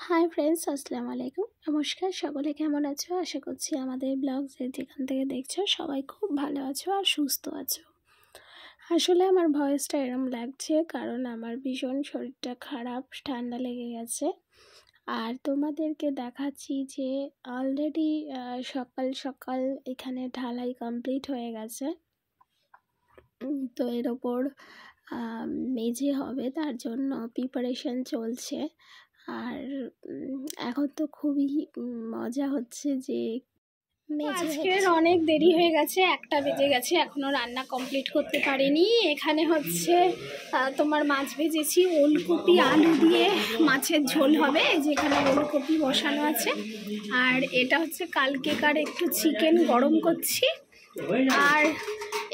Hi friends, আসসালামু আলাইকুম। নমস্কার, সকলে কেমন আছো? আশা করছি আমাদের ব্লগ যেখান থেকে দেখছো সবাই খুব ভালো আছো আর সুস্থ আছো। আসলে আমার ভয়েসটা এরম লাগছে কারণ আমার ভীষণ শরীরটা খারাপ, ঠান্ডা লেগে গেছে। আর তোমাদেরকে দেখাচ্ছি যে অলরেডি সকাল সকাল এখানে ঢালাই কমপ্লিট হয়ে গেছে। তো এর ওপর মেঝে হবে, তার জন্য প্রিপারেশন চলছে। আর এখন তো খুবই মজা হচ্ছে যে আজকের অনেক দেরি হয়ে গেছে, 1টা বেজে গেছে, এখনো রান্না কমপ্লিট করতে পারিনি। এখানে হচ্ছে তোমার মাছ ভেজেছি, ওলকপি আলু দিয়ে মাছের ঝোল হবে, যেখানে ওলকপি বসানো আছে। আর এটা হচ্ছে কালকেকার একটু চিকেন গরম করছি। আর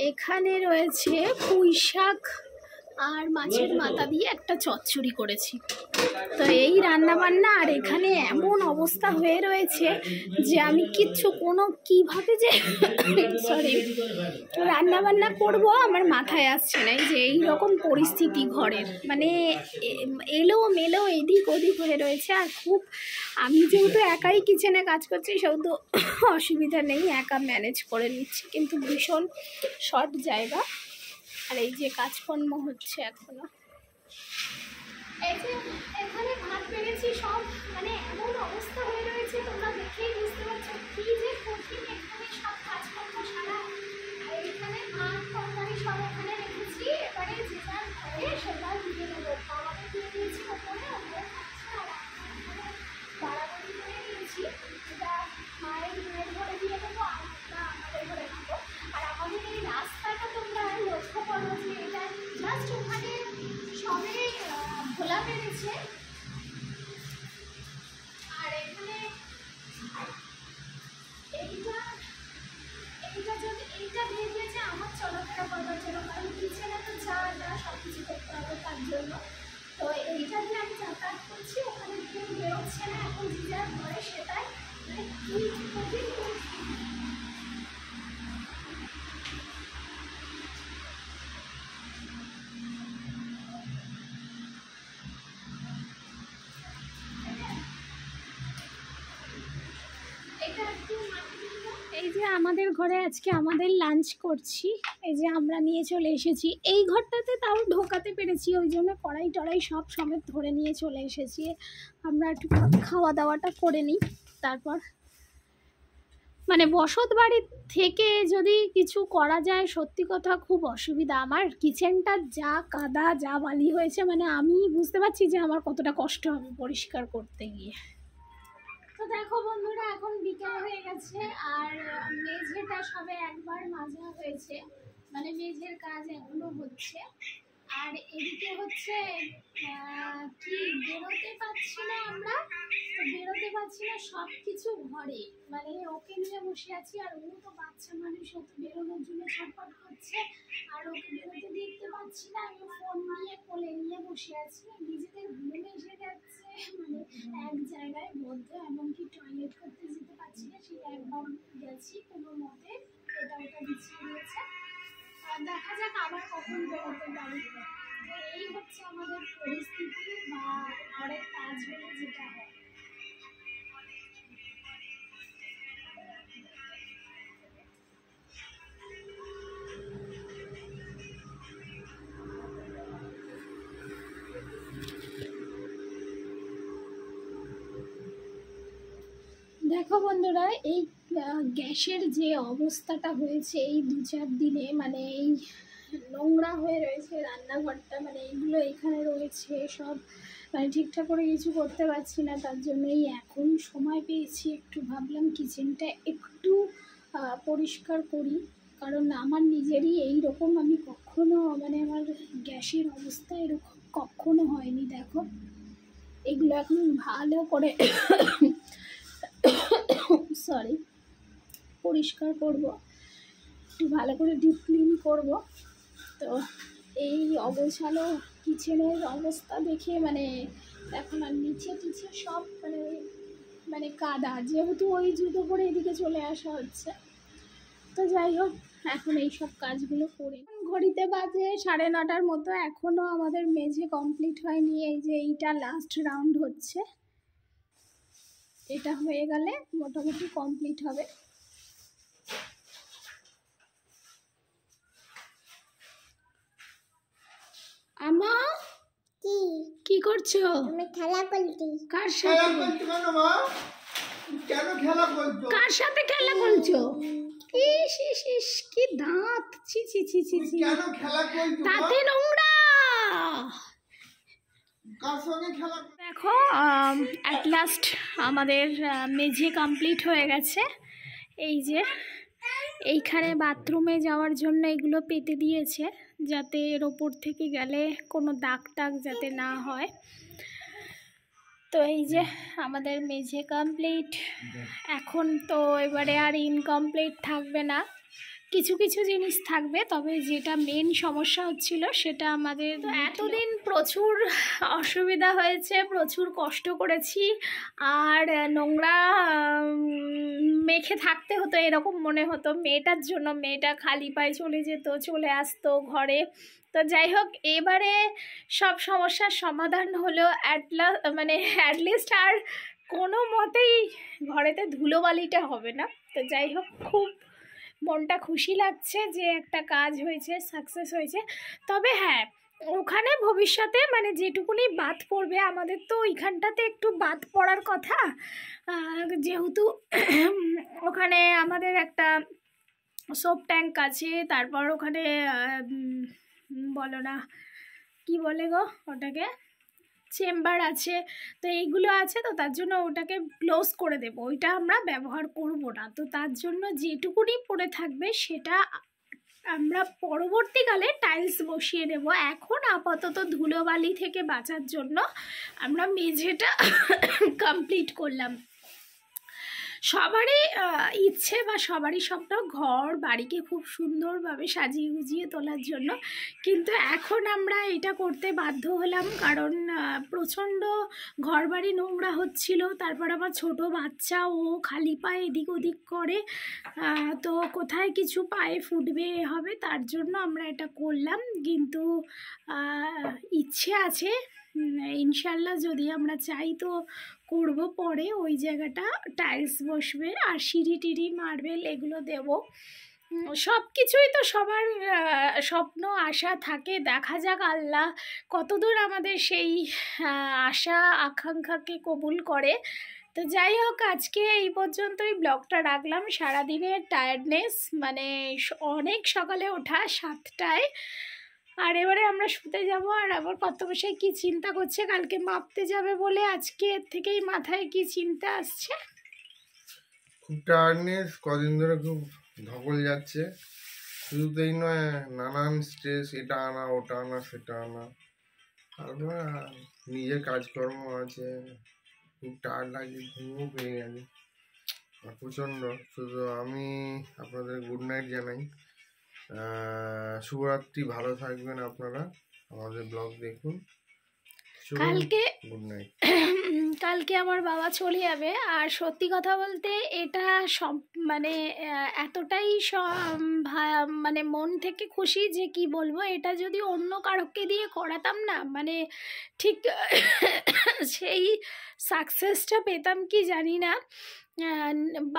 এখানে রয়েছে পুঁই শাক আর মাছের মাথা দিয়ে একটা চচ্চড়ি করেছি। তো এই রান্না বান্না। আর এখানে এমন অবস্থা হয়ে রয়েছে যে আমি কিভাবে যে রান্না বান্না করবো আমার মাথায় আসছে না। যে এইরকম পরিস্থিতি ঘরের, মানে এলো মেলো এদিক ওদিক হয়ে রয়েছে। আর আমি যেহেতু একাই কিচেনে কাজ করছি সেহেতু অসুবিধা নেই, একা ম্যানেজ করে নিচ্ছি, কিন্তু ভীষণ শর্ট জায়গা। আর এই যে কাজকর্ম হচ্ছে এখনো। এই যে এখানে ভাত পেরেছি সব, মানে এমন অবস্থা হয়ে রয়েছে, তোমরা দেখেই বুঝতে পারছো কি যে কঠিন এখানে সব কাজকর্ম সারা। আর এখানে ভাত তরকারি সব এখানে রেখেছি, এবারে যেটা ঘরে সেটা দিয়ে দেবো। খাওয়াতে দিয়ে দিয়েছি ওপরে খাচ্ছে। আর এখানে বাড়াবাড়ি করে দিয়েছি, যেটা মায়ের ঘরে দিয়ে দেবো আর আমরা আমাদের ঘরে খাবো। আর আমাদের এই রাস্তাটা তোমরা লক্ষ্য করো যে এটা জাস্ট ওখানে সবে খোলা বেড়েছে। আর এখানে এইটা দিয়ে দিয়েছে আমার চলাফেরা করবার জন্য, কারণ কিচেনে তো যা সব কিছু করতে হবে তার জন্য। তো এইটা দিয়ে আমি যাতায়াত করছি, ওখানে কেউ বেরোচ্ছে না এখন, যে যার ঘরে সেটাই। মানে কি কঠিন এই যে আমাদের ঘরে আজকে আমাদের লাঞ্চ করছি। এই যে আমরা নিয়ে চলে এসেছি, এই ঘরটাতে তাও ঢোকাতে পেরেছি, ওই জন্য কড়াই টড়াই সব সমেত ধরে নিয়ে চলে এসেছি। আমরা একটু খাওয়া দাওয়াটা করে নিই, তারপর মানে বসত বাড়ি থেকে যদি কিছু করা যায়, সত্যি কথা খুব অসুবিধা। আমার কিচেনটা যা কাদা যা বালি হয়েছে, মানে আমি বুঝতে পারছি যে আমার কতটা কষ্ট হবে পরিষ্কার করতে গিয়ে। তো দেখো বন্ধুরা, এখন বিকেল হয়ে গেছে আর মেঝেটা সবে একবার মাজা হয়েছে, মানে মেঝের কাজ এখনো হচ্ছে। আর এদিকে হচ্ছে কি বেরোতে পারছি না আমরা, তো বেরোতে পারছি না, সব কিছু ঘরে, মানে ওকে নিয়ে বসে আছি। আর ও তো বাচ্চা মানুষ, ও তো বেরোনোর জন্য ছটফট করছে, আর ওকে বেরোতে দেখতে পাচ্ছি না। আমি ফোন নিয়ে কোলে নিয়ে বসে আছি, নিজেদের ঘুমে এসে যাচ্ছে, মানে এক জায়গায় বদ্ধ, এমনকি টয়লেট করতে যেতে পারছি না। সেটা একবার গেছি কোনো মতে, এটা ওটা বিছিয়ে দিয়েছে। আর দেখা যাক আবার কখন বেরোতে পারি। এই হচ্ছে আমাদের পরিস্থিতি বা ঘরের কাজ হলে যেটা হয়। দেখো বন্ধুরা, এই গ্যাসের যে অবস্থাটা হয়েছে এই 2-4 দিনে, মানে এই নোংরা হয়ে রয়েছে রান্নাঘরটা, মানে এইগুলো এখানে রয়েছে সব, মানে ঠিকঠাক করে কিছু করতে পারছি না। তার জন্যই এখন সময় পেয়েছি, একটু ভাবলাম কিচেনটা একটু পরিষ্কার করি, কারণ আমার নিজেরই এই রকম, আমি কখনো, মানে আমার গ্যাসের অবস্থা এরকম কখনো হয়নি। দেখো এগুলো এখন ভালো করে পরিষ্কার করব, একটু ভালো করে ডিপ ক্লিন করব। তো এই অগোছালো কিচেনের অবস্থা দেখে, মানে এখন আর নিচে টিচে সব মানে কাদা, যেহেতু ওই জুতো পরে এদিকে চলে আসা হচ্ছে। তো যাই হোক, এখন এই সব কাজগুলো করে, ঘড়িতে বাজে 9:30টার মতো, এখনও আমাদের মেঝে কমপ্লিট হয়নি। এই যে এইটা লাস্ট রাউন্ড হচ্ছে, এটা হয়ে গেলে মোটামুটি কমপ্লিট হবে। আমা কি করছো? আমি খেলা করছি। কার সাথে? কার সাথে খেলা করছো? ইস ইস ইস, কি দাঁত! ছি ছি ছি ছি ছি, তাতে নোংরা। দেখো অ্যাট লাস্ট আমাদের মেঝে কমপ্লিট হয়ে গেছে। এই যে এইখানে বাথরুমে যাওয়ার জন্য এগুলো পেতে দিয়েছে, যাতে এর ওপর থেকে গেলে কোনো দাগ টাগ যাতে না হয়। তো এই যে আমাদের মেঝে কমপ্লিট। এখন তো এবারে আর ইনকমপ্লিট থাকবে না, কিছু কিছু জিনিস থাকবে, তবে যেটা মেন সমস্যা হচ্ছিল সেটা আমাদের এতদিন প্রচুর অসুবিধা হয়েছে, প্রচুর কষ্ট করেছি, আর নোংরা মেখে থাকতে হতো, এরকম মনে হতো মেয়েটার জন্য। মেয়েটা খালি পায়ে চলে যেত, চলে আসতো ঘরে। তো যাই হোক, এবারে সব সমস্যার সমাধান হলো অ্যাটলিস্ট আর কোনো মতেই ঘরেতে ধুলোবালিটা হবে না। তো যাই হোক, খুব মনটা খুশি লাগছে যে একটা কাজ হয়েছে, সাকসেস হয়েছে। তবে হ্যাঁ, ওখানে ভবিষ্যতে মানে যেটুকুনি বাদ পড়বে, আমাদের তো ওইখানটাতে একটু বাদ পড়ার কথা, যেহেতু ওখানে আমাদের একটা সোপ ট্যাঙ্ক আছে, তারপর ওখানে বলো না কি বলে গো ওটাকে, চেম্বার আছে, তো এইগুলো আছে। তো তার জন্য ওটাকে ক্লোজ করে দেবো, ওইটা আমরা ব্যবহার করব না। তো তার জন্য যেটুকুনি পড়ে থাকবে সেটা আমরা পরবর্তীকালে টাইলস বসিয়ে দেব। এখন আপাতত ধুলোবালি থেকে বাঁচার জন্য আমরা মেঝেটা কমপ্লিট করলাম। সবারই ইচ্ছে বা সবারই স্বপ্ন ঘর বাড়িকে খুব সুন্দরভাবে সাজিয়ে গুজিয়ে তোলার জন্য, কিন্তু এখন আমরা এটা করতে বাধ্য হলাম, কারণ প্রচণ্ড ঘর বাড়ি নোংরা হচ্ছিল। তারপর আমার ছোট বাচ্চা, ও খালি পায়ে এদিক ওদিক করে, তো কোথায় কিছু পায়ে ফুটবে হবে, তার জন্য আমরা এটা করলাম। কিন্তু ইচ্ছে আছে, ইনশাল্লাহ যদি আমরা চাই তো করব, পরে ওই জায়গাটা টাইলস বসবে, আর সিঁড়ি টিড়ি মার্বেল এগুলো দেব। সব কিছুই তো সবার স্বপ্ন আশা থাকে, দেখা যাক আল্লাহ কতদূর আমাদের সেই আশা আকাঙ্ক্ষাকে কবুল করে। তো যাই হোক, আজকে এই পর্যন্তই ব্লগটা রাখলাম। সারাদিনের টায়ার্ডনেস, মানে অনেক সকালে ওঠা 7টায়, আর এবারে আমরা শুতে যাব। আর আবার কত বসে কি চিন্তা করছে, কালকে মাপতে যাবে বলে আজকে থেকেই মাথায় কি চিন্তা আসছে। খুব টায়ার্ডনেস, কদিন ধরে খুব ধকল যাচ্ছে। শুধু তাই নয়, নানান স্ট্রেস, এটা আনা ওটা আনা সেটা আনা, তারপরে নিজের কাজকর্ম আছে, খুব টায়ার্ড লাগে, ঘুমও পেয়ে গেছে প্রচণ্ড। শুধু আমি আপনাদের গুড নাইট জানাই, শুভরাত্রি, ভালো থাকবেন আপনারা, আমাদের ব্লগ দেখুন। কালকে গুড নাইট। কালকে আমার বাবা চলে যাবে, আর সত্যি কথা বলতে এটা সব মানে এতটাই মানে মন থেকে খুশি যে কি বলবো। এটা যদি অন্য কারোকে দিয়ে করাতাম না, মানে ঠিক সেই সাকসেসটা পেতাম কি জানি না।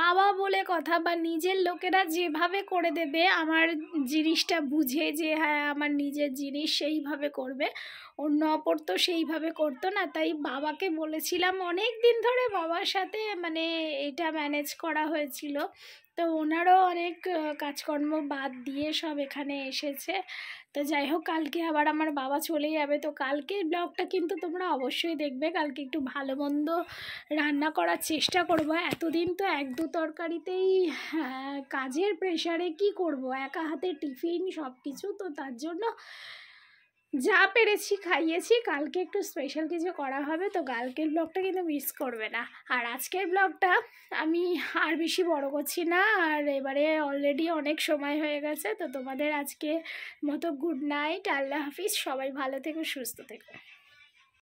বাবা বলে কথা, বা নিজের লোকেরা যেভাবে করে দেবে আমার জিনিসটা বুঝে, যে হ্যাঁ আমার নিজের জিনিস, সেইভাবে করবে। অন্য অপর তো সেইভাবে করতো না। তাই বাবাকে বলেছিলাম, অনেক দিন ধরে বাবার সাথে মানে এটা ম্যানেজ করা হয়েছিল। তো ওনারও অনেক কাজকর্ম বাদ দিয়ে সব এখানে এসেছে। তো যাই হোক, কালকে আবার আমার বাবা চলে যাবে। তো কালকের ব্লগটা কিন্তু তোমরা অবশ্যই দেখবে। কালকে একটু ভালো মন্দ রান্না করার চেষ্টা করব। এতদিন তো এক দু তরকারিতেই কাজের প্রেশারে কি করব, একা হাতে টিফিন সব কিছু, তো তার জন্য যা পেরেছি খাইয়েছি। কালকে একটু স্পেশাল কিছু করা হবে, তো কালকের ব্লগটা কিন্তু মিস করবে না। আর আজকের ব্লগটা আমি আর বেশি বড় করছি না, আর এবারে অলরেডি অনেক সময় হয়ে গেছে। তো তোমাদের আজকে মতো গুড নাইট, আল্লাহ হাফিজ, সবাই ভালো থেকো, সুস্থ থেকো।